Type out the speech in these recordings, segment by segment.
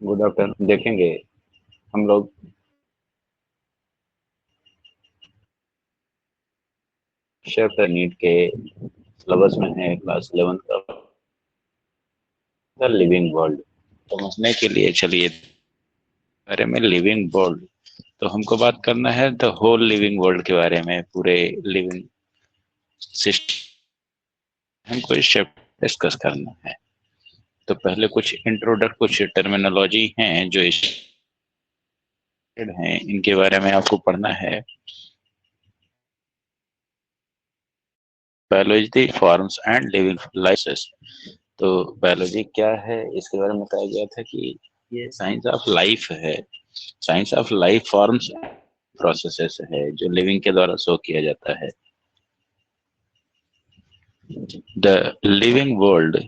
Good afternoon. देखेंगे हम लोग शेफ नीट के सिलेबस में है क्लास 11 का द लिविंग वर्ल्ड। समझने के लिए चलिए बारे में लिविंग वर्ल्ड, तो हमको बात करना है द होल लिविंग वर्ल्ड के बारे में, पूरे लिविंग सिस्टम हमको इस शेफ डिस्कस करना है। तो पहले कुछ टर्मिनोलॉजी हैं जो इस हैं, इनके बारे में आपको पढ़ना है। Biology forms and living lysis. तो बायोलॉजी क्या है, इसके बारे में बताया गया था कि ये साइंस ऑफ लाइफ है। Science of life forms processes है जो लिविंग के द्वारा शो किया जाता है। The living world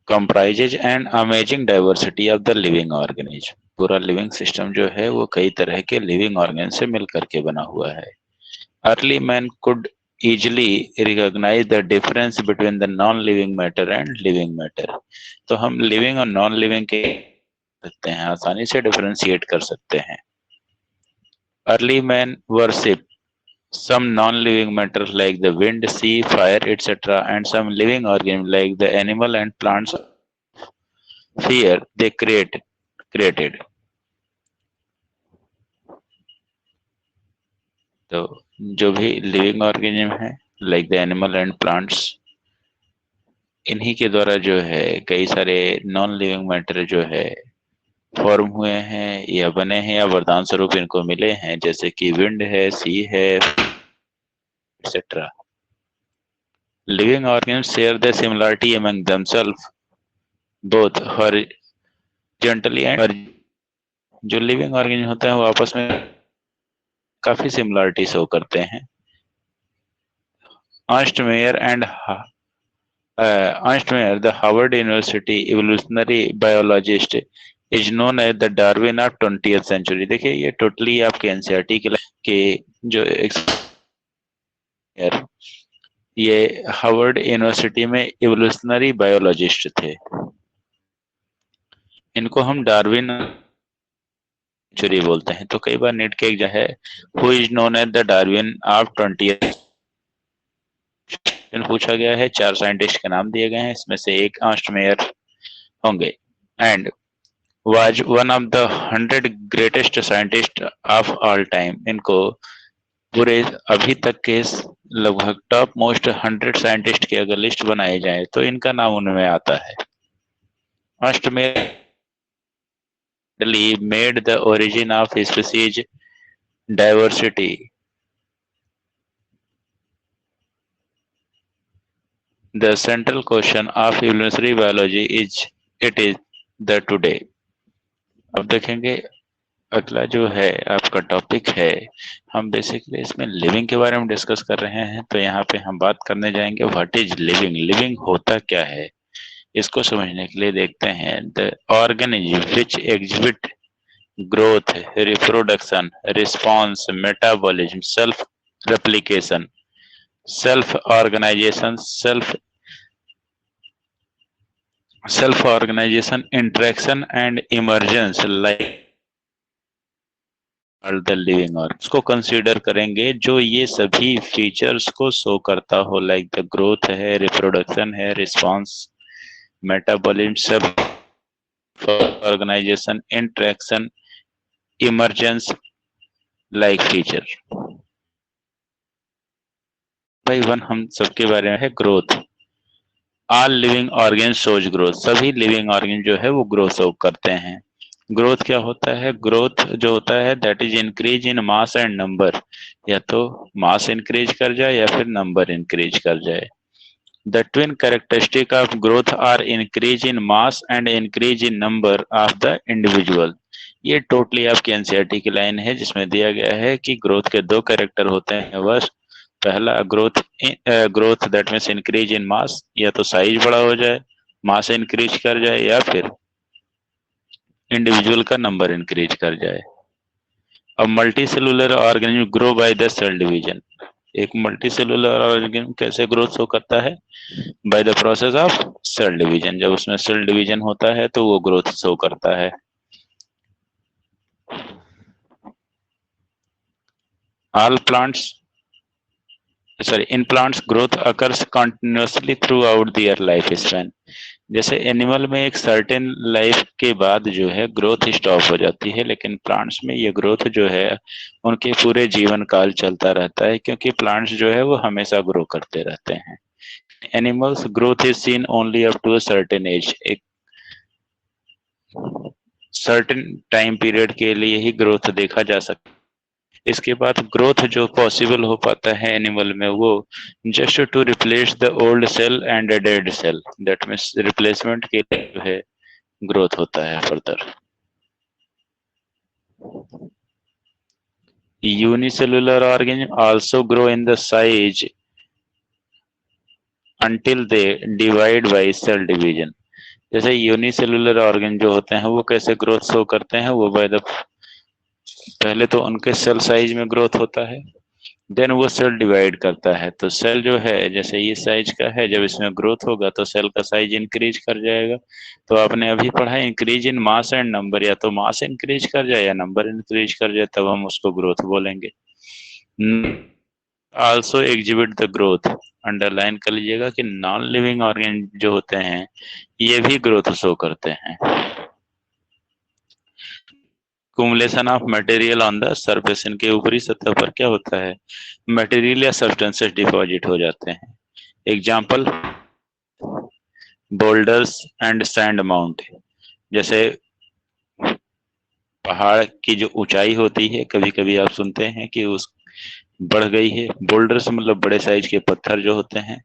comprises an amazing diversity of the living organism। पूरा लिविंग सिस्टम जो है वो कई तरह के लिविंग ऑर्गन से मिलकर के बना हुआ है। Early man could easily recognize the difference between the non-living matter and living matter। तो हम लिविंग और नॉन लिविंग के सकते हैं, आसानी से डिफरेंशिएट कर सकते हैं। Early man worship some non-living matter like the wind, sea, fire, etc., and some living organisms like the animal and plants fear they created। तो जो भी लिविंग ऑर्गेनिज्म है like the animal and plants, इन्हीं के द्वारा जो है कई सारे नॉन लिविंग मैटर जो है फॉर्म हुए हैं या बने हैं या वरदान स्वरूप इनको मिले हैं, जैसे कि विंड है, सी है, एक्सेट्रा। Living organism share the similarity among themselves both horizontally and. जो लिविंग ऑर्गेनिज्म होते हैं वो आपस में काफी सिमिलरिटी शो करते हैं। Ernst Mayr and Ernst Mayr, the Harvard University evolutionary biologist, is known as the Darwin of 20th century। देखिए ये टोटली आपके एनसीईआरटी के जो ये हार्वर्ड यूनिवर्सिटी में इवोल्यूशनरी बायोलॉजिस्ट थे। इनको हम डार्विन सेंचुरी बोलते हैं। तो कई बार नेट के जो है who is known as the Darwin of 20th पूछा गया है। 4 साइंटिस्ट के नाम दिए गए हैं, इसमें से एक अर्नस्ट मेयर होंगे। And was one of the 100 greatest scientists of all time। इनको पूरे अभी तक के लगभग टॉप मोस्ट 100 साइंटिस्ट की अगर लिस्ट बनाई जाए तो इनका नाम उनमें आता है। फर्स्ट में made the origin of species diversity. The central question of evolutionary biology is the today. अब देखेंगे अगला जो है आपका टॉपिक है, हम बेसिकली इसमें लिविंग के बारे में डिस्कस कर रहे हैं। तो यहाँ पे हम बात करने जाएंगे व्हाट इज लिविंग। लिविंग होता क्या है, इसको समझने के लिए देखते हैं। The organism which exhibit growth, reproduction, response, metabolism, self replication, self organisation, self organisation, interaction and emergence like the living organ को कंसीडर करेंगे जो ये सभी फीचर्स को शो करता हो, लाइक द ग्रोथ है, रिप्रोडक्शन है, response, metabolism, self organisation, interaction, emergence like feature. भाई वन हम सबके बारे में है growth. All living organ shows growth. सभी लिविंग ऑर्गन जो है वो ग्रोथ शो करते हैं। ग्रोथ क्या होता है? ग्रोथ जो होता है that is increase in mass and number. या तो मास इंक्रीज कर जाए या फिर नंबर इंक्रीज कर जाए। The twin characteristic of growth are increase in mass and increase in number of the individual. ये टोटली आपकी एनसीईआरटी की लाइन है जिसमें दिया गया है कि ग्रोथ के 2 कैरेक्टर होते हैं बस। पहला growth that means increase in mass, या तो साइज बड़ा हो जाए, मास इंक्रीज कर जाए, या फिर इंडिविजुअल का नंबर इंक्रीज कर जाए। अब multi cellular organism grow by the cell division. एक मल्टी सेलुलर ऑर्गेनिज्म कैसे ग्रोथ शो करता है? By the process of cell division. जब उसमें सेल डिवीजन होता है तो वो ग्रोथ शो करता है। All plants, sorry, in plants growth occurs continuously throughout their lifespan. जैसे एनिमल में एक सर्टेन लाइफ के बाद जो है ग्रोथ स्टॉप हो जाती है, लेकिन प्लांट्स में ये ग्रोथ जो है उनके पूरे जीवन काल चलता रहता है, क्योंकि प्लांट्स जो है वो हमेशा ग्रो करते रहते हैं। Animals growth is seen only up to a certain age, एक सर्टेन टाइम पीरियड के लिए ही ग्रोथ देखा जा सकता है। इसके बाद ग्रोथ जो पॉसिबल हो पाता है एनिमल में वो just to replace the old cell and a dead cell, that means replacement के लिए जो है ग्रोथ होता है further. Unicellular organisms also grow in the size until they divide by cell division। जैसे यूनिसेलुलर ऑर्गन जो होते हैं वो कैसे ग्रोथ शो करते हैं, वो बाय द पहले तो उनके सेल साइज में ग्रोथ होता है, देन वो सेल डिवाइड करता है। तो सेल जो है जैसे ये साइज का है, जब इसमें ग्रोथ होगा तो सेल का साइज इंक्रीज कर जाएगा। तो आपने अभी पढ़ा increase in mass and number, या तो मास इंक्रीज कर जाए या नंबर इंक्रीज कर जाए, तब हम उसको ग्रोथ बोलेंगे। Also exhibit the growth, underline कर लीजिएगा कि नॉन लिविंग ऑर्गन जो होते हैं ये भी ग्रोथ शो करते हैं। Accumulation of material on the surface, इनके ऊपरी सतह पर क्या होता है, मटेरियल या सब्सटेंसेस डिपॉजिट हो जाते हैं। Example boulders and sand mount, जैसे पहाड़ की जो ऊंचाई होती है, कभी कभी आप सुनते हैं कि उस बढ़ गई है। बोल्डर्स मतलब बड़े साइज के पत्थर जो होते हैं,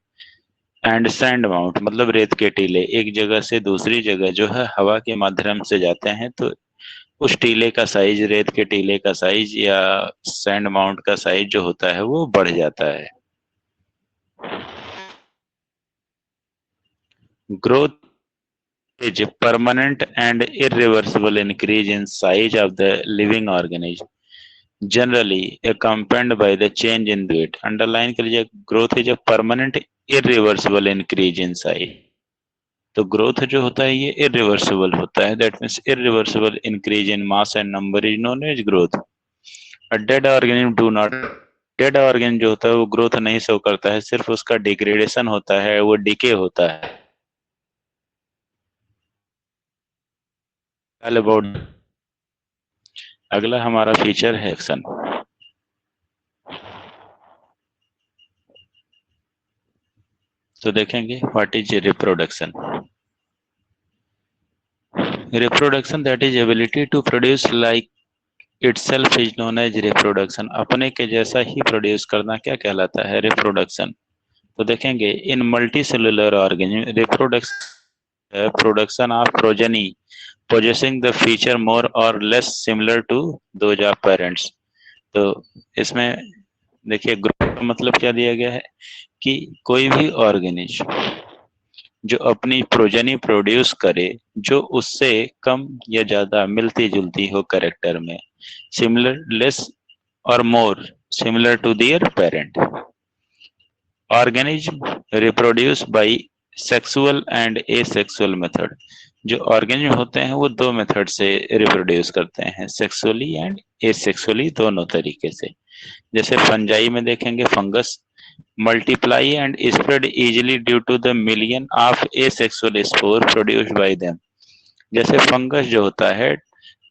एंड सैंड माउंट मतलब रेत के टीले, एक जगह से दूसरी जगह जो है हवा के माध्यम से जाते हैं, तो उस टीले का साइज, रेत के टीले का साइज या सैंड माउंट का साइज जो होता है वो बढ़ जाता है। Growth is a permanent and irreversible increase in size of the living organism, generally accompanied by the change in weight। Underline कर लीजिए, growth is a permanent irreversible increase in size। तो ग्रोथ जो होता है ये इरिवर्सिबल होता है, that means irreversible increase in mass and number is known as growth. A dead organism do not, dead organ जो होता है वो ग्रोथ नहीं शो करता है, सिर्फ उसका डिग्रेडेशन होता है, वो डिके होता है। अबाउट अगला हमारा फीचर है एक्शन। तो देखेंगे what is reproduction. Reproduction that is ability to produce like itself is known as reproduction. अपने के जैसा ही प्रोड्यूस करना क्या कहलाता है, रिप्रोडक्शन। तो देखेंगे in multi cellular organism reproduction production of progeny possessing the feature more or less similar to those of parents। तो इसमें देखिए ग्रुप का मतलब क्या दिया गया है कि कोई भी ऑर्गेनिज्म जो अपनी प्रोजेनी प्रोड्यूस करे जो उससे कम या ज्यादा मिलती जुलती हो कैरेक्टर में, सिमिलर लेस और more similar to their parent. Organism reproduce by sexual and asexual method. जो ऑर्गेनिज्म होते हैं वो दो मेथड से रिप्रोड्यूस करते हैं, सेक्सुअली एंड एसेक्सुअली, दोनों तरीके से। जैसे फंजाई में देखेंगे, fungus multiply and spread easily due to the million of asexual spore produced by them. जैसे फंगस जो होता है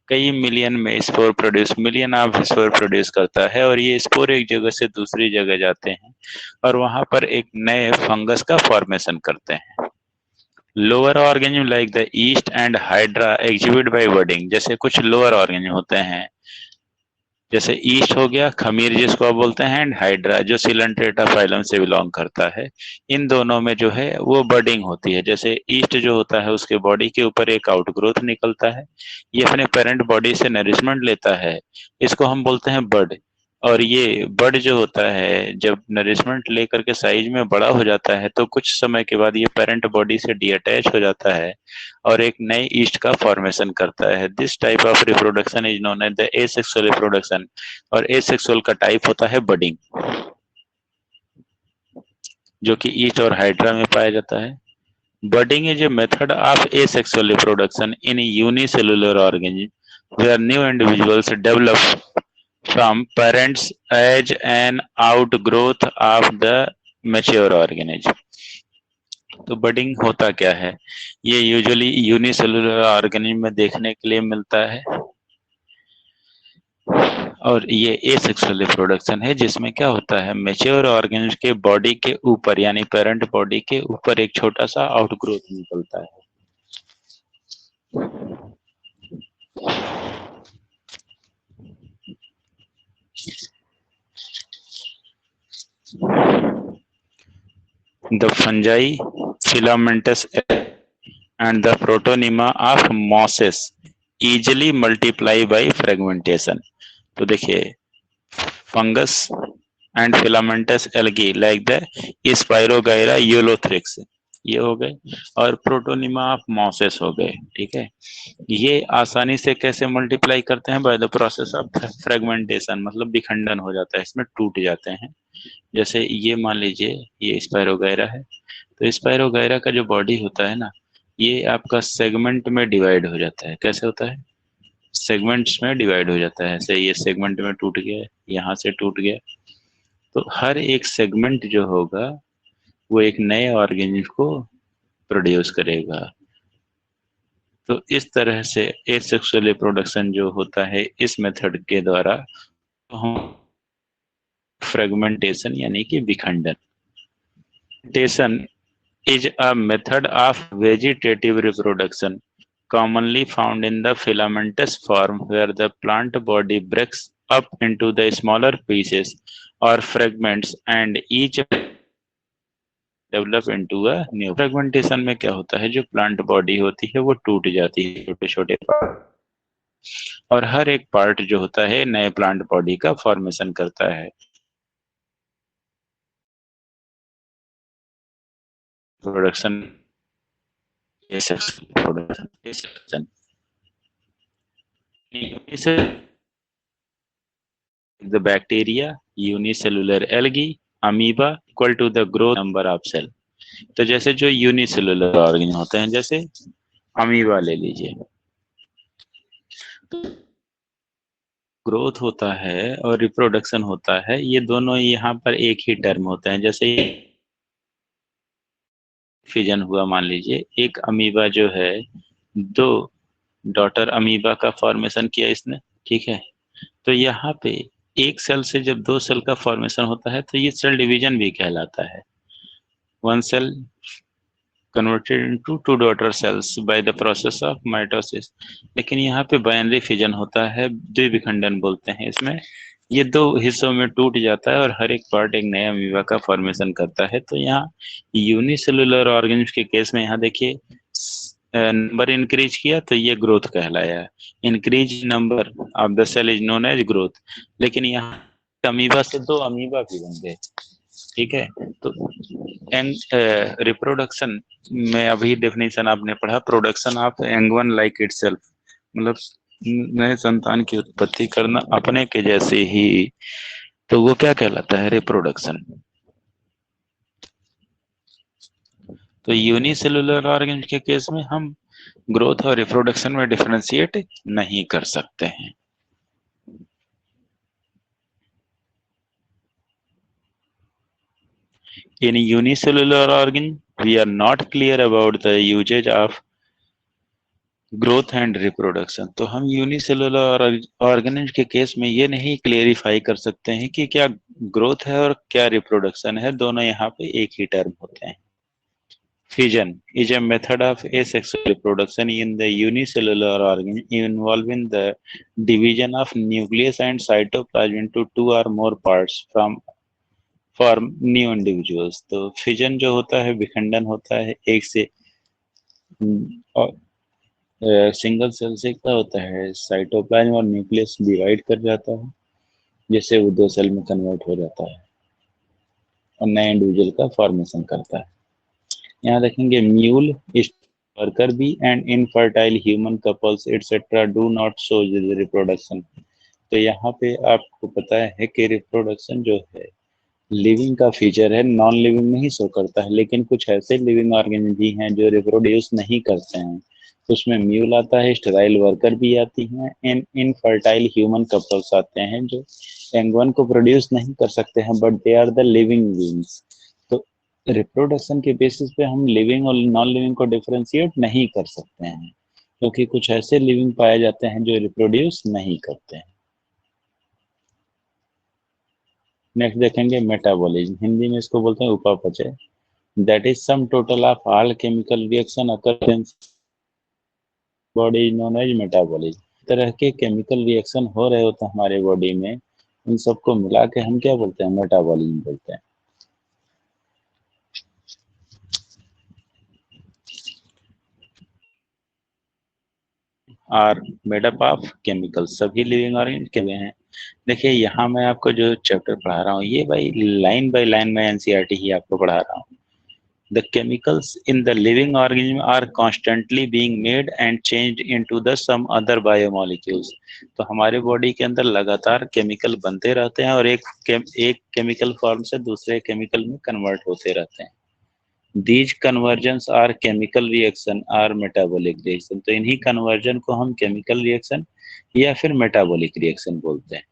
कई मिलियन में spore produce, million of spore produce करता है, और ये स्पोर एक जगह से दूसरी जगह जाते हैं और वहां पर एक नए फंगस का फॉर्मेशन करते हैं। Lower organism like the yeast and hydra exhibit by budding. जैसे कुछ लोअर ऑर्गेनिज्म होते हैं, जैसे ईस्ट हो गया, खमीर जिसको आप बोलते हैं, एंड हाइड्रा जो सिलेंट्रेटा फाइलम से बिलोंग करता है। इन दोनों में जो है वो बडिंग होती है। जैसे ईस्ट जो होता है उसके बॉडी के ऊपर एक आउटग्रोथ निकलता है, ये अपने पेरेंट बॉडी से नरिशमेंट लेता है, इसको हम बोलते हैं बड। और ये बड जो होता है जब नरिशमेंट लेकर के साइज में बड़ा हो जाता है तो कुछ समय के बाद ये पेरेंट बॉडी से डीअटैच हो जाता है और एक नए ईस्ट का फॉर्मेशन करता है। This type of reproduction is known as the asexual reproduction. और एसेक्सुअल का टाइप होता है बडिंग, जो कि ईस्ट और हाइड्रा में पाया जाता है। Budding is a method of asexual reproduction in unicellular organism where new individuals develop from parents as an outgrowth of the mature organism. तो बडिंग होता क्या है? ये यूजुअली यूनिसेलुलर ऑर्गेनिज्म में देखने के लिए मिलता है और ये एसेक्सुअल रिप्रोडक्शन है, जिसमें क्या होता है, मैच्योर ऑर्गेनिज्म के बॉडी के ऊपर यानी पेरेंट बॉडी के ऊपर एक छोटा सा आउटग्रोथ निकलता है। The fungi, filamentous and the protonema of mosses easily multiply by fragmentation. तो देखिए, fungus and filamentous algae like the spirogyra Ulothrix ये हो गए, और प्रोटोनिमा ऑफ मॉसेस हो गए। ठीक है, ये आसानी से कैसे मल्टीप्लाई करते हैं? Bye the process of fragmentation, मतलब विखंडन हो जाता है, इसमें टूट जाते हैं। जैसे ये मान लीजिए ये स्पाइरोगाइरा है, तो स्पाइरोगाइरा का जो बॉडी होता है ना, ये आपका सेगमेंट में डिवाइड हो जाता है। कैसे होता है? सेगमेंट्स में डिवाइड हो जाता है। ऐसे ये सेगमेंट में टूट गया, यहाँ से टूट गया, तो हर एक सेगमेंट जो होगा वो एक नए ऑर्गेनिज्म को प्रोड्यूस करेगा। तो इस तरह से एसेक्सुअल रिप्रोडक्शन जो होता है इस मेथड के द्वारा हम फ्रेगमेंटेशन यानी कि विखंडन। Fragmentation is a method of vegetative reproduction commonly found in the filamentous form, where the plant body breaks up into the smaller pieces or fragments and each develop into a new. Fragmentation में क्या होता है, जो plant body होती है वो टूट जाती है छोटे छोटे पार्ट, और हर एक पार्ट जो होता है नए प्लांट बॉडी का फॉर्मेशन करता है। Production production the bacteria, unicellular algae, amoeba equal to the growth number of cell। तो जैसे जो यूनिसेलुलर ऑर्गेनिज्म होते हैं, जैसे अमीबा ले लीजिए, ग्रोथ होता है और रिप्रोडक्शन होता है, ये दोनों यहाँ पर एक ही टर्म होते हैं। जैसे फिजन हुआ, मान लीजिए एक अमीबा जो है दो डॉटर अमीबा का फॉर्मेशन किया इसने, ठीक है, तो यहाँ पे एक सेल से जब दो सेल का फॉर्मेशन होता है तो ये सेल डिवीजन भी कहलाता है। One cell converted into two daughter cells by the process of mitosis. लेकिन यहाँ पे बाइनरी फिजन होता है, द्विविखंडन बोलते हैं इसमें। ये दो हिस्सों में टूट जाता है और हर एक पार्ट एक नया अमीबा का फॉर्मेशन करता है। तो यहाँ यूनिसेलुलर ऑर्गेनिज्म के केस में यहाँ देखिए नंबर इंक्रीज किया तो ये ग्रोथ कहलाया, increase number of the cell is known as growth. लेकिन यहाँ अमीबा से दो अमीबा भी बन गए, ठीक है। तो रिप्रोडक्शन में अभी डेफिनेशन आपने पढ़ा, production of young one like itself, मतलब नए संतान की उत्पत्ति करना अपने के जैसे ही, तो वो क्या कहलाता है? रिप्रोडक्शन। तो यूनिसेलुलर ऑर्गेनिज्म के केस में हम ग्रोथ और रिप्रोडक्शन में डिफरेंशिएट नहीं कर सकते हैं। In unicellular organism, we are not clear about the usage of growth and reproduction. तो हम यूनिसेलुलर ऑर्गेनिज्म के केस में ये नहीं क्लियरिफाई कर सकते हैं कि क्या ग्रोथ है और क्या रिप्रोडक्शन है, दोनों यहाँ पे एक ही टर्म होते हैं। Fission is a method of asexual reproduction in the unicellular organism involving the division of nucleus and cytoplasm into two or more parts from form new individuals। तो फिजन जो होता है विखंडन होता है, एक से सिंगल सेल से क्या होता है, साइटोप्लाज्म और न्यूक्लियस डिवाइड कर जाता है, जिससे वो दो सेल में कन्वर्ट हो जाता है और नए इंडिविजुअल का फॉर्मेशन करता है। यहाँ देखेंगे mule, worker bee and infertile human couples etcetera do not show reproduction. तो यहाँ पे आपको पता है कि रिप्रोडक्शन जो है लिविंग का फीचर है, नॉन लिविंग नहीं शो करता है, लेकिन कुछ ऐसे लिविंग ऑर्गेनिज्म भी हैं जो रिप्रोड्यूस नहीं करते हैं, उसमें म्यूल आता है, स्टेराइल वर्कर भी आती हैं, इनफर्टाइल ह्यूमन कपल्स आते हैं जो यंग वन को प्रोड्यूस नहीं कर सकते हैं, but they are the living beings. तो रिप्रोडक्शन के बेसिस पे हम लिविंग और नॉन लिविंग को डिफरेंशिएट नहीं कर सकते हैं, क्योंकि कुछ ऐसे लिविंग पाए जाते हैं जो रिप्रोड्यूस नहीं करते हैं। नेक्स्ट देखेंगे मेटाबॉलिज्म, हिंदी में इसको बोलते हैं उपापचय। That is sum total of all chemical reaction occur in body is known as metabolism. तरह के केमिकल रिएक्शन हो रहे होते हैं हमारे बॉडी में, उन सबको मिला के हम क्या बोलते हैं, मेटाबॉलिज्म बोलते हैं। Are made up of chemical, सभी लिविंग ऑर्गेनिज्म के हैं। देखिए यहाँ मैं आपको जो चैप्टर पढ़ा रहा हूँ ये भाई लाइन बाय लाइन में एनसीईआरटी ही आपको पढ़ा रहा हूँ। The chemicals in the living organism are constantly being made and changed into the some other biomolecules। तो हमारे बॉडी के अंदर लगातार केमिकल बनते रहते हैं और एक केमिकल फॉर्म से दूसरे केमिकल में कन्वर्ट होते रहते हैं। These conversions are chemical reaction or metabolic reaction। तो इन्हीं कन्वर्जन को हम केमिकल रिएक्शन या फिर मेटाबॉलिक रिएक्शन बोलते हैं।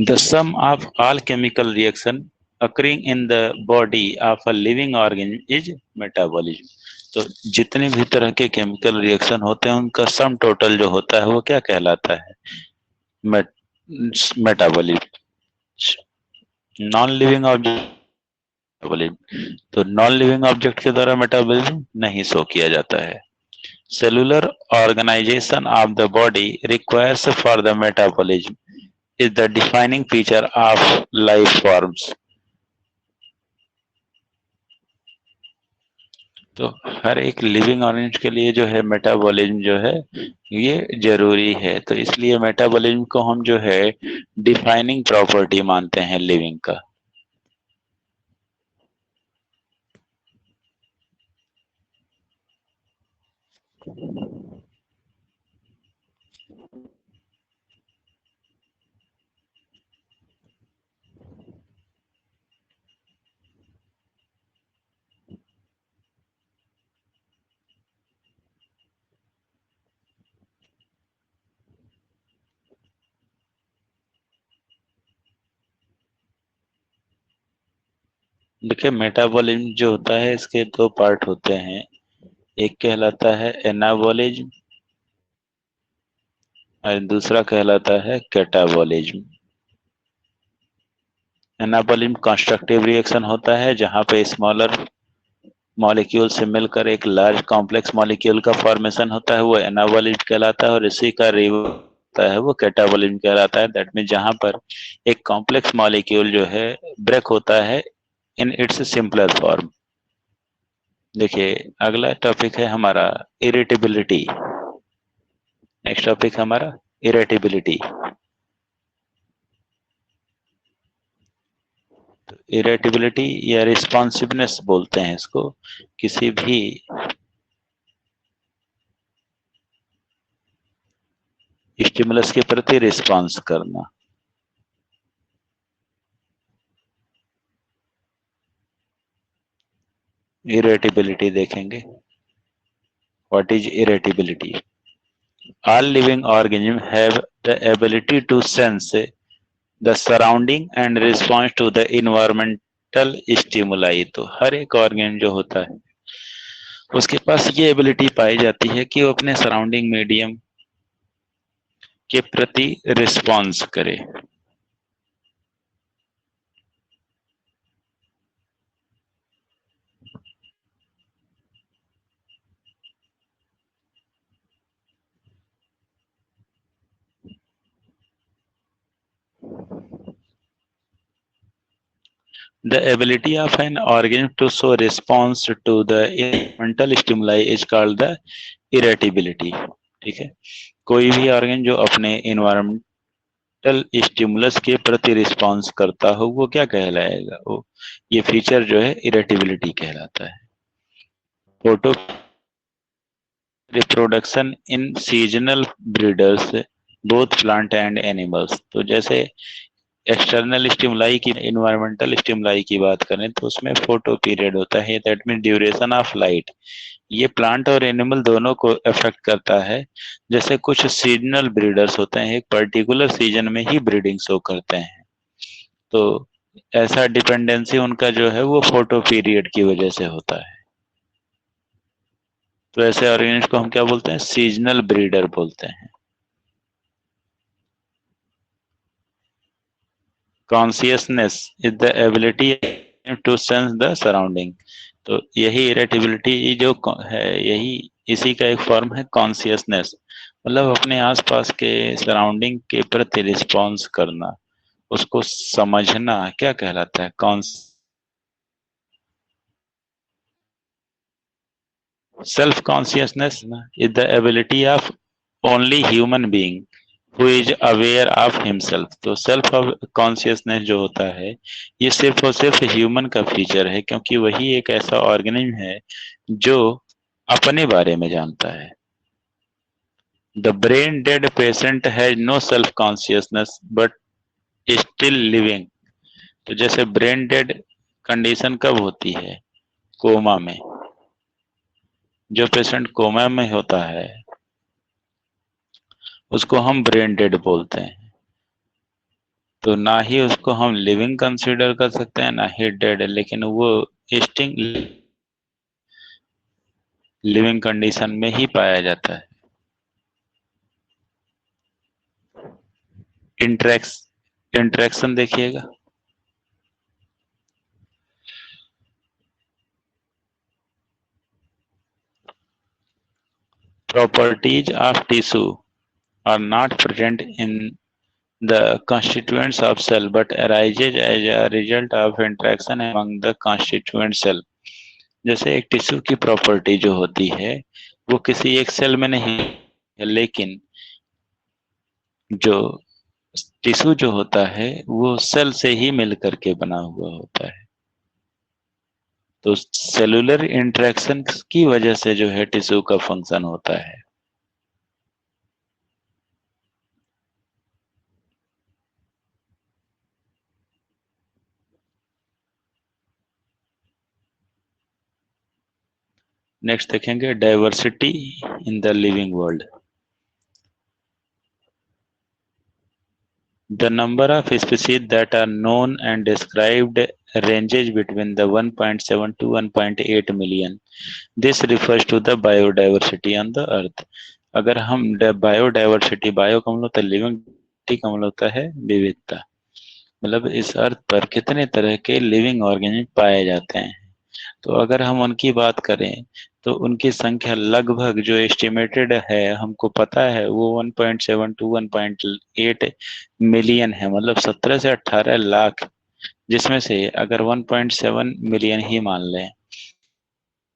The sum of all chemical reaction occurring in the body of a living organism is metabolism। तो जितने भी तरह के केमिकल रिएक्शन होते हैं उनका सम टोटल जो होता है वो क्या कहलाता है, मेटाबॉलिज्म। नॉन लिविंग ऑब्जेक्ट, तो नॉन लिविंग ऑब्जेक्ट के द्वारा मेटाबॉलिज्म नहीं शो किया जाता है। Cellular organisation of the body requires for the metabolism is the defining feature of life forms। तो हर एक लिविंग ऑर्गेनिज्म के लिए जो है मेटाबॉलिज्म जो है ये जरूरी है, तो इसलिए मेटाबॉलिज्म को हम जो है डिफाइनिंग प्रॉपर्टी मानते हैं लिविंग का। देखिए मेटाबॉलिज्म जो होता है इसके दो पार्ट होते हैं, एक कहलाता है एनाबॉलिज्म और दूसरा कहलाता है कैटाबॉलिज्म। एनाबॉलिज्म कंस्ट्रक्टिव रिएक्शन होता है जहां पे स्मॉलर मॉलिक्यूल से मिलकर एक लार्ज कॉम्प्लेक्स मॉलिक्यूल का फॉर्मेशन होता है, वो एनाबॉलिज्म कहलाता है, और इसी का रिवर्स होता है वो कैटाबॉलिज्म कहलाता है। दैट मीन जहां पर एक कॉम्प्लेक्स मॉलिक्यूल जो है ब्रेक होता है इन इट्स सिंपलर फॉर्म। देखिए अगला टॉपिक है हमारा इरिटेबिलिटी। नेक्स्ट टॉपिक हमारा इरिटेबिलिटी। तो इरिटेबिलिटी या रिस्पॉन्सिवनेस बोलते हैं इसको, किसी भी स्टिमुलस के प्रति रिस्पॉन्स करना। इरिटेबिलिटी देखेंगे, what is irritability. All living organisms have the ability to sense the surrounding and respond to the environmental stimuli। तो हर एक ऑर्गेन जो होता है उसके पास ये एबिलिटी पाई जाती है कि वो अपने सराउंडिंग मीडियम के प्रति रिस्पॉन्स करे। The ability of an organism to show response to the environmental stimuli is called the irritability। ठीक है, कोई भी ऑर्गन जो अपने इन्वायरमेंटल स्टिमुलस के प्रति रिस्पॉन्स करता हो वो क्या कहलाएगा, वो ये फीचर जो है इरिटेबिलिटी कहलाता है। Photo reproduction in seasonal breeders both plant and animals. तो जैसे एक्सटर्नल स्टिमुलाई की, इन्वायरमेंटल स्टिमुलाई की बात करें तो उसमें फोटो पीरियड होता है, that mean duration of light. ये प्लांट और एनिमल दोनों को अफेक्ट करता है। जैसे कुछ सीजनल ब्रीडर्स होते हैं, एक पर्टिकुलर सीजन में ही ब्रीडिंग शो करते हैं, तो ऐसा डिपेंडेंसी उनका जो है वो फोटो पीरियड की वजह से होता है। तो ऐसे ऑर्गेनिस्ट को हम क्या बोलते हैं? सीजनल ब्रीडर बोलते हैं। Consciousness is the ability to sense the surrounding. तो यही इरेटेबिलिटी जो है, यही इसी का एक फॉर्म है कॉन्सियसनेस, मतलब अपने आसपास के सराउंडिंग के प्रति रिस्पॉन्स करना, उसको समझना क्या कहलाता है? Self consciousness is the ability of only human being who is aware of himself. तो सेल्फ कॉन्सियसनेस जो होता है, ये सिर्फ और सिर्फ ह्यूमन का फीचर है, क्योंकि वही एक ऐसा ऑर्गेनिज्म है जो अपने बारे में जानता है। The brain dead patient has no self consciousness but still living. तो जैसे ब्रेन डेड कंडीशन कब होती है? कोमा में। जो पेशेंट कोमा में होता है उसको हम ब्रेन डेड बोलते हैं। तो ना ही उसको हम लिविंग कंसीडर कर सकते हैं, ना ही डेड, लेकिन वो स्टिंग लिविंग कंडीशन में ही पाया जाता है। इंट्रैक्शन देखिएगा। Properties of tissue are not present in the constituents of cell but arises as a result of interaction among the constituent cell। जैसे एक टिश्यू की प्रॉपर्टी जो होती है वो किसी एक सेल में नहीं है, लेकिन जो टिश्यू जो होता है वो सेल से ही मिल करके बना हुआ होता है। तो सेलुलर इंटरेक्शन की वजह से जो है टिश्यू का फंक्शन होता है। नेक्स्ट देखेंगे diversity in the living world. The number of species that are known and described ranges between the 1.7 to 1.8 million. This refers to the biodiversity on the earth। अगर हम बायोडाइवर्सिटी, बायो का मतलब होता है living, T का मतलब होता है विविधता, मतलब इस अर्थ पर कितने तरह के लिविंग ऑर्गेनिज्म पाए जाते हैं। तो अगर हम उनकी बात करें तो उनकी संख्या लगभग जो एस्टिमेटेड है, हमको पता है वो 1.7 टू 1.8 मिलियन है, मतलब 17 से 18 लाख, जिसमें से अगर 1.7 मिलियन ही मान लें,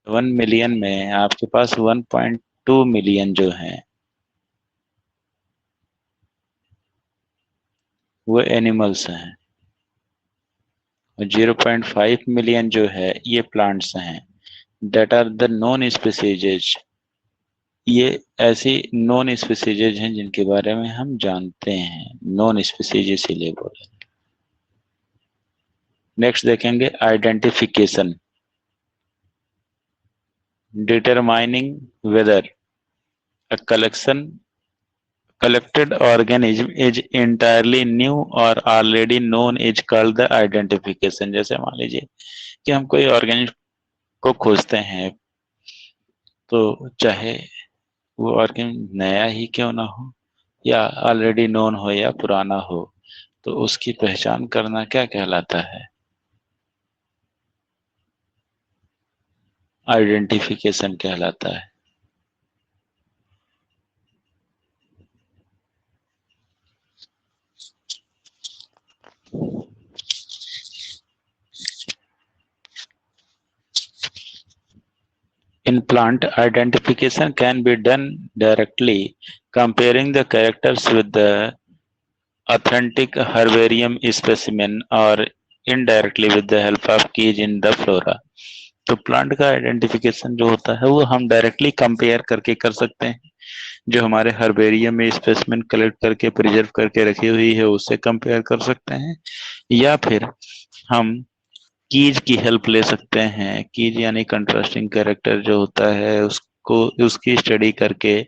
1 मिलियन में आपके पास 1.2 मिलियन जो है वो एनिमल्स हैं, और 0.5 मिलियन जो है ये प्लांट्स हैं। That are the non species. ये ऐसी नॉन स्पीसीज हैं जिनके बारे में हम जानते हैं, नॉन स्पीसीज इसीलिए बोले। नेक्स्ट देखेंगे identification. Determining weather a collected organism is entirely new or already known is called the identification। जैसे मान लीजिए कि हम कोई ऑर्गेनिज्म को खोजते हैं, तो चाहे वो ऑर्गेनिज्म नया ही क्यों ना हो या ऑलरेडी नोन हो या पुराना हो, तो उसकी पहचान करना क्या कहलाता है? आइडेंटिफिकेशन कहलाता है। In plant, identification can be done directly, comparing the characters with the authentic herbarium specimen, or indirectly with the help of keys in the flora। तो प्लांट का आइडेंटिफिकेशन जो होता है वो हम डायरेक्टली कंपेयर करके कर सकते हैं, जो हमारे हर्बेरियम में स्पेसिमेन कलेक्ट करके प्रिजर्व करके रखी हुई है उससे कंपेयर कर सकते हैं, या फिर हम कीज की हेल्प ले सकते हैं। कीज यानी कंट्रास्टिंग कैरेक्टर जो होता है उसको, उसकी स्टडी करके,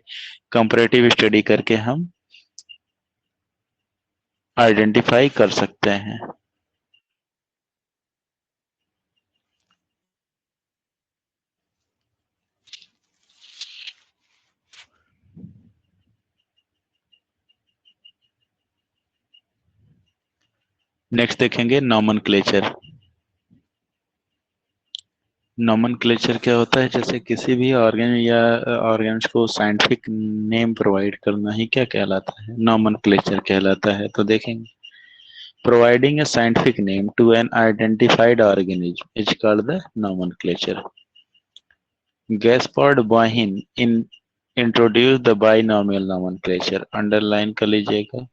कंपैरेटिव स्टडी करके हम आइडेंटिफाई कर सकते हैं। नेक्स्ट देखेंगे नॉमनक्लेचर। नॉमनक्लेचर क्या होता है? जैसे किसी भी ऑर्गन या ऑर्गन्स को साइंटिफिक नेम प्रोवाइड करना ही क्या कहलाता है? नॉमनक्लेचर कहलाता है। तो देखेंगे, providing a scientific name to an identified organism is called the nomenclature. Gaspard Bauhin in introduce the binomial nomenclature. Underline कर लीजिएगा,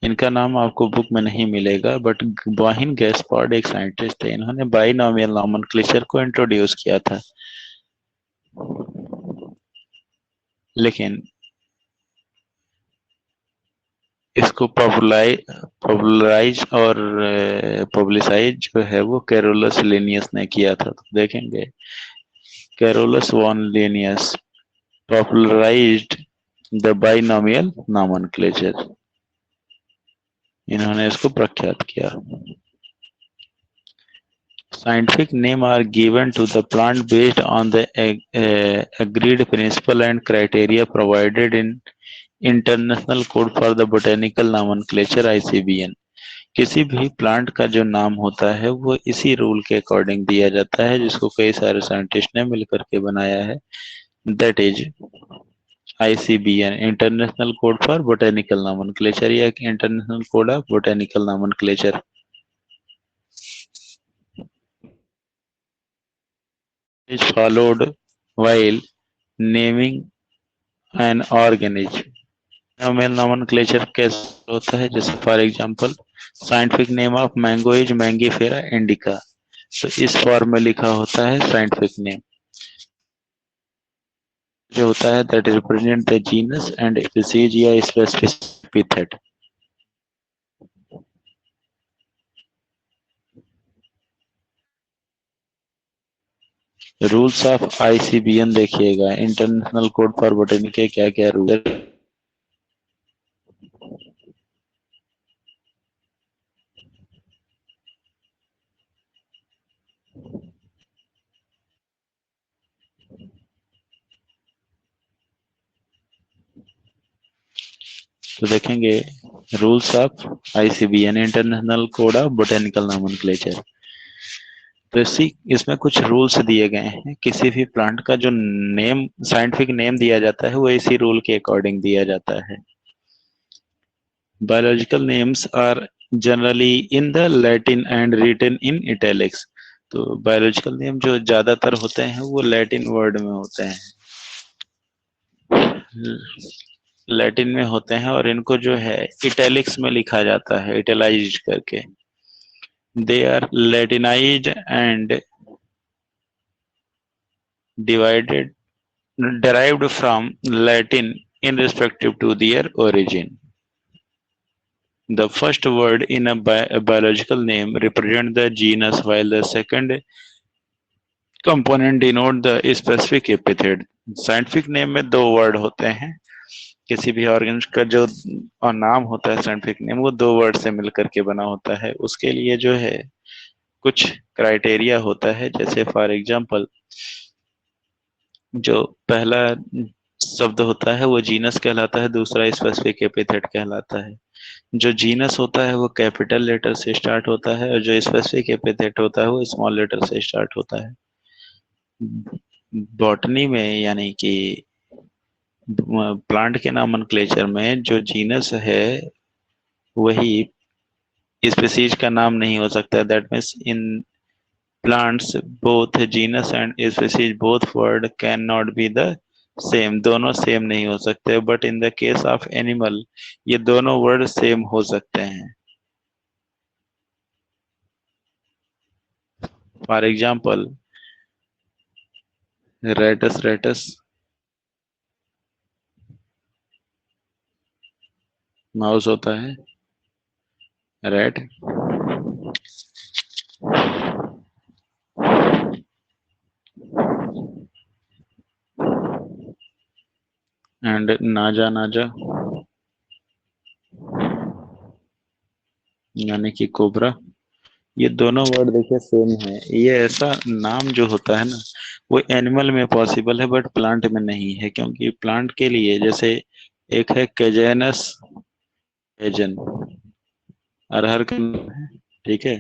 इनका नाम आपको बुक में नहीं मिलेगा, बट बॉहिन गैस्पार्ड एक साइंटिस्ट थे, इन्होंने बाइनॉमियल नॉमनक्लेचर को इंट्रोड्यूस किया था। लेकिन इसको पॉपुलराइज और पब्लिसाइज जो है वो कैरोलस लिनियस ने किया था। तो देखेंगे, Carolus von Linnaeus popularised the binomial nomenclature. इन्होंने इसको प्रख्यात किया। Scientific name are given to the plant based on the agreed principle and criteria provided in International Code for the Botanical Nomenclature (ICBN). किसी भी प्लांट का जो नाम होता है वो इसी रूल के अकॉर्डिंग दिया जाता है, जिसको कई सारे साइंटिस्ट ने मिलकर के बनाया है। That is ICBN, international code for botanical nomenclature, या international code of botanical nomenclature. Is followed while naming an organism। Nominal nomenclature कैसे होता है? जैसे for example, scientific name of mango is Mangifera indica. तो इस फॉर्म में लिखा होता है साइंटिफिक नेम जो होता है, that represent the genus and species या specific epithet. Rules of ICBN देखिएगा, इंटरनेशनल कोड फॉर बोटनी के क्या क्या रूल। तो देखेंगे, rules of ICBN, international code of botanical nomenclature. तो इसी इसमें कुछ रूल्स दिए गए हैं। किसी भी प्लांट का जो नेम, साइंटिफिक नेम दिया जाता है वो इसी रूल के अकॉर्डिंग दिया जाता है। Biological names are generally in the Latin and written in italics. तो बायोलॉजिकल नेम जो ज्यादातर होते हैं वो लैटिन वर्ड में होते हैं, लैटिन में होते हैं, और इनको जो है इटैलिक्स में लिखा जाता है, इटैलाइज्ड करके। They are latinised and divided derived from Latin in respective to their origin. The first word in a biological name represent the genus, while the second component denote the specific epithet. Scientific name में दो word होते हैं। किसी भी organ का जो नाम होता है साइंटिफिक नेम, वो दो वर्ड से मिलकर के बना होता है। उसके लिए जो है कुछ क्राइटेरिया होता है। जैसे फॉर एग्जांपल, जो पहला शब्द होता है वो जीनस कहलाता है, दूसरा स्पेसिफिक एपिथेट कहलाता है। जो जीनस होता है वो कैपिटल लेटर से स्टार्ट होता है, और जो स्पेसिफिक एपिथेट होता है वो स्मॉल लेटर से स्टार्ट होता है। बॉटनी में यानी कि प्लांट के नॉमेनक्लेचर में जो जीनस है वही स्पीसीज का नाम नहीं हो सकता। That means in plants both genus and species both word can not be the same, दोनों सेम नहीं हो सकते। But in the case of animal ये दोनों वर्ड सेम हो सकते हैं। For example, Rattus rattus mouse होता है, रैट, एंड नाजा नाजा यानी कि कोबरा। ये दोनों वर्ड देखिए सेम है। ये ऐसा नाम जो होता है ना, वो एनिमल में पॉसिबल है बट प्लांट में नहीं है, क्योंकि प्लांट के लिए जैसे एक है कैजेनस कैजन, अरहर का नाम है, ठीक है।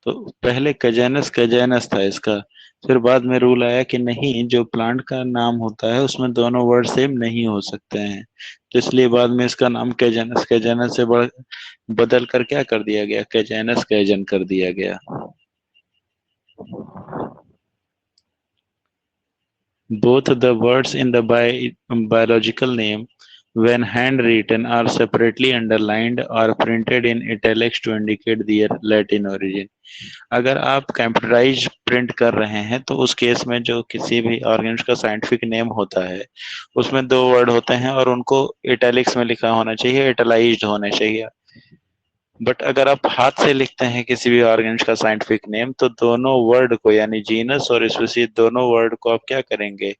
तो पहले कैजेनस कैजेनस था इसका, फिर बाद में रूल आया कि नहीं, जो प्लांट का नाम होता है उसमें दोनों वर्ड सेम नहीं हो सकते हैं, तो इसलिए बाद में इसका नाम कैजेनस कैजेनस से बदल कर क्या कर दिया गया, कैजेनस कैजन कर दिया गया। Both the words in the biological name, when handwritten, are separately underlined or printed in italics to indicate their Latin origin. अगर आप कंप्यूटराइज प्रिंट कर रहे हैं तो उस केस में जो किसी भी ऑर्गेनिज का साइंटिफिक नेम होता है उसमें दो वर्ड होते हैं और उनको इटैलिक्स में लिखा होना चाहिए, इटलाइज्ड होने चाहिए। बट अगर आप हाथ से लिखते हैं किसी भी ऑर्गेनिज का साइंटिफिक नेम तो दोनों वर्ड को यानी जीनस और स्पीशीज दोनों वर्ड को आप क्या करेंगे,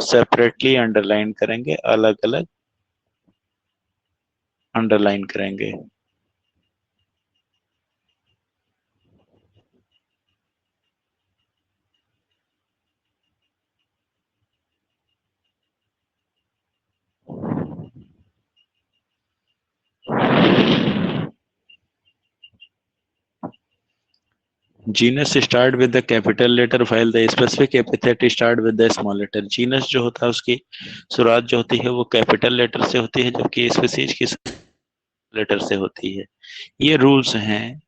सेपरेटली अंडरलाइन करेंगे, अलग अलग अंडरलाइन करेंगे। Genus start with the capital letter while the specific epithet start with the small letter. Genus जो होता है उसकी शुरुआत जो होती है वो कैपिटल लेटर से होती है, जबकि स्पीशीज की लेटर से होती है। ये रूल्स हैं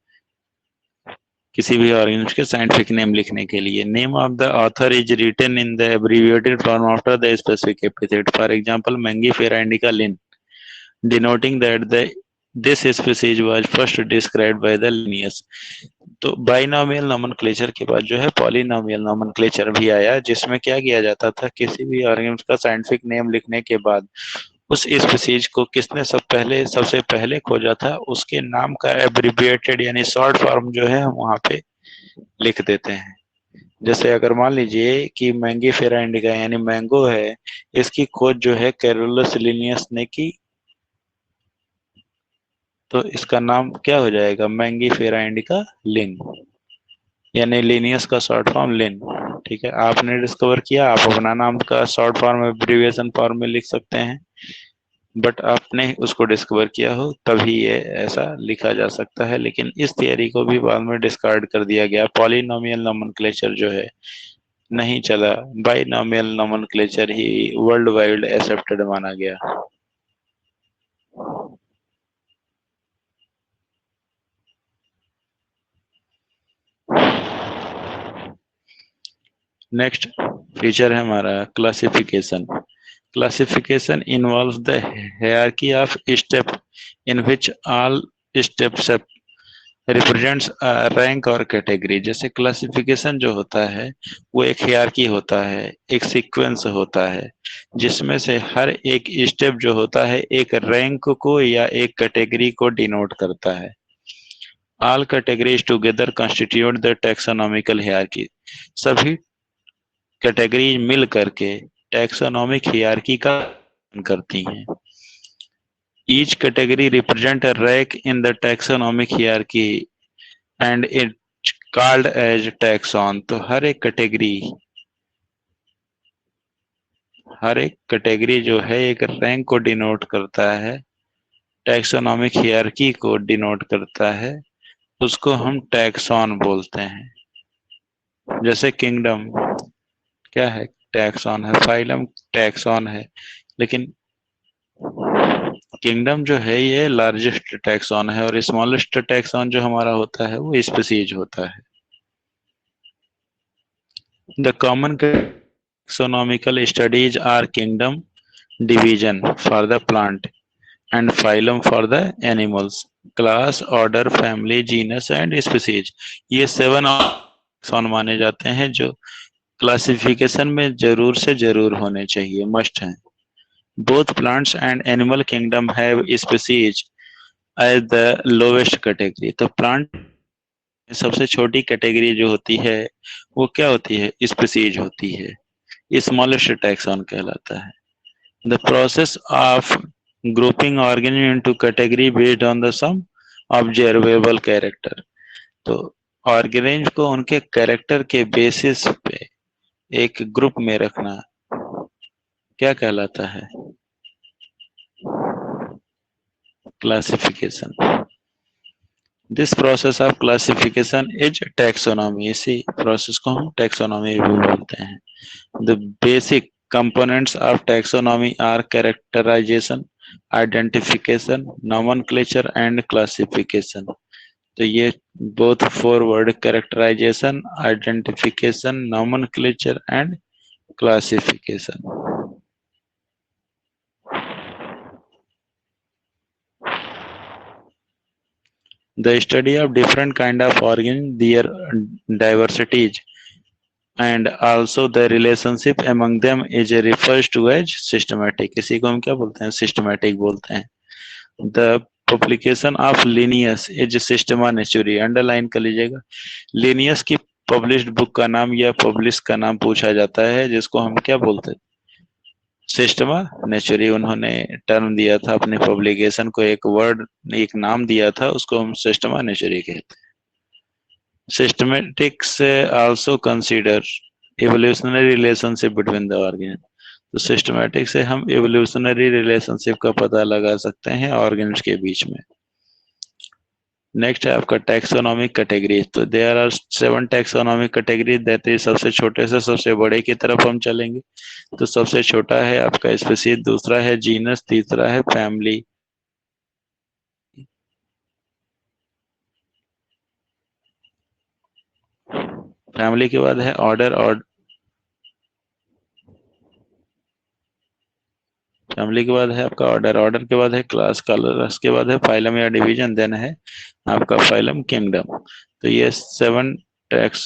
किसी भी ऑर्गेनिज्म के साइंटिफिक नेम लिखने के लिए। Name of the author is written in the abbreviated form after the specific epithet. For example Mangifera indica Linn, denoting that the this species was first described by the Linnaeus. तो binomial nomenclature के बाद जो है polynomial nomenclature भी आया, जिसमें क्या किया जाता था, किसी भी ऑर्गेनिज्म का साइंटिफिक नेम लिखने के बाद उस स्पीसीज को किसने सबसे पहले खोजा था उसके नाम का एब्रिविएटेड यानी शॉर्ट फॉर्म जो है हम वहां पे लिख देते हैं। जैसे अगर मान लीजिए कि मैंगीफेरा इंडिका यानी मैंगो है, इसकी खोज जो है कैरोलस लिनियस ने की, तो इसका नाम क्या हो जाएगा, मैंगीफेरा इंडिका लिन, यानी लिनियस का शॉर्ट फॉर्म लिन। ठीक है, आपने डिस्कवर किया, आप अपना नाम का शॉर्ट फॉर्म एब्रिविएशन फॉर्म में लिख सकते हैं, बट आपने उसको डिस्कवर किया हो तभी ये ऐसा लिखा जा सकता है। लेकिन इस थियरी को भी बाद में डिस्कार्ड कर दिया गया, पॉलिनोमियल नोमेनक्लेचर जो है नहीं चला, बाइनोमियल नोमेनक्लेचर ही वर्ल्ड वाइड एक्सेप्टेड माना गया। नेक्स्ट फीचर है हमारा classification. Classification involves the hierarchy of step in which all steps represents rank और कैटेगरी। जैसे क्लासिफिकेशन जो होता है वो एक हायरार्की होता है, एक सीक्वेंस होता है, जिसमें से हर एक स्टेप जो होता है एक रैंक को या एक कैटेगरी को डिनोट करता है। All categories together constitute the taxonomical hierarchy. सभी कैटेगरी मिल करके टैक्सोनॉमिक हायरार्की का गठन करती हैं। Each category represent a rank in the taxonomic hierarchy and it called as taxon. तो हर एक कैटेगरी जो है एक रैंक को डिनोट करता है, टैक्सोनॉमिक हायरार्की को डिनोट करता है, उसको हम टैक्सॉन बोलते हैं। जैसे किंगडम क्या है, टैक्सॉन है, फाइलम टैक्सॉन है, लेकिन किंगडम जो है ये लार्जेस्ट टैक्सॉन है और स्मॉलेस्ट टैक्सॉन जो हमारा होता है वो स्पीसीज होता है। The common taxonomical studies are kingdom division for the plant and phylum for the animals, class order family genus and species. ये 7 टैक्सॉन माने जाते हैं जो क्लासिफिकेशन में जरूर से जरूर होने चाहिए, मस्ट है। Both plants and animal kingdom have species as the lowest category. तो प्लांट सबसे छोटी कैटेगरी जो होती है वो क्या होती है, स्पीसीज होती है, स्मॉलेस्ट टैक्सॉन कहलाता है। The process of grouping organism into category based on the some observable character. तो ऑर्गेनिज्म को उनके कैरेक्टर के बेसिस पे एक ग्रुप में रखना क्या कहलाता है, classification. This process of classification is taxonomy. इसी प्रोसेस को हम टैक्सोनॉमी भी बोलते हैं। The basic components of taxonomy are characterization, identification, nomenclature and classification. तो ये both four word, characterization, identification, nomenclature and classification. The study of different kind of organs, their diversities, and also the relationship among them is refers to as systematic। इसी को हम क्या बोलते हैं, systematic बोलते हैं। The publication of Linnaeus is Systema Naturae। Underline कर लीजिएगा, लिनियस की पब्लिश्ड बुक का नाम या पब्लिश का नाम पूछा जाता है, जिसको हम क्या बोलते हैं, सिस्टमा नेचुरी। उन्होंने टर्म दिया था अपने पब्लिकेशन को, एक वर्ड, एक नाम दिया था, उसको हम सिस्टमा नेचुरी कहते हैं। Systematics also consider evolutionary relationship between the organ. तो सिस्टमेटिक से हम एवोल्यूशनरी रिलेशनशिप का पता लगा सकते हैं ऑर्गेन्स के बीच में। नेक्स्ट है आपका टैक्सोनॉमिक कैटेगरी। तो there are 7 taxonomic category, that is सबसे छोटे से सबसे बड़े की तरफ हम चलेंगे। तो सबसे छोटा है आपका स्पीसीज, दूसरा है जीनस, तीसरा है फैमिली, फैमिली के बाद है ऑर्डर, और फैमिली के बाद है आपका ऑर्डर, ऑर्डर के बाद है क्लास, क्लास के बाद है फाइलम या डिवीजन, देन है आपका फाइलम किंगडम। तो ये 7 टैक्स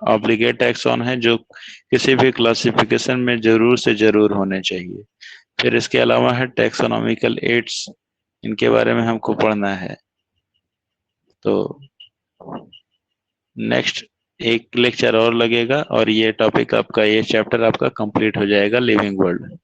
ऑब्लिगेट टैक्सॉन है जो किसी भी क्लासिफिकेशन में जरूर से जरूर होने चाहिए। फिर इसके अलावा है टैक्सोनॉमिकल एड्स, इनके बारे में हमको पढ़ना है। तो नेक्स्ट एक लेक्चर और लगेगा और ये टॉपिक आपका, ये चैप्टर आपका कंप्लीट हो जाएगा, लिविंग वर्ल्ड।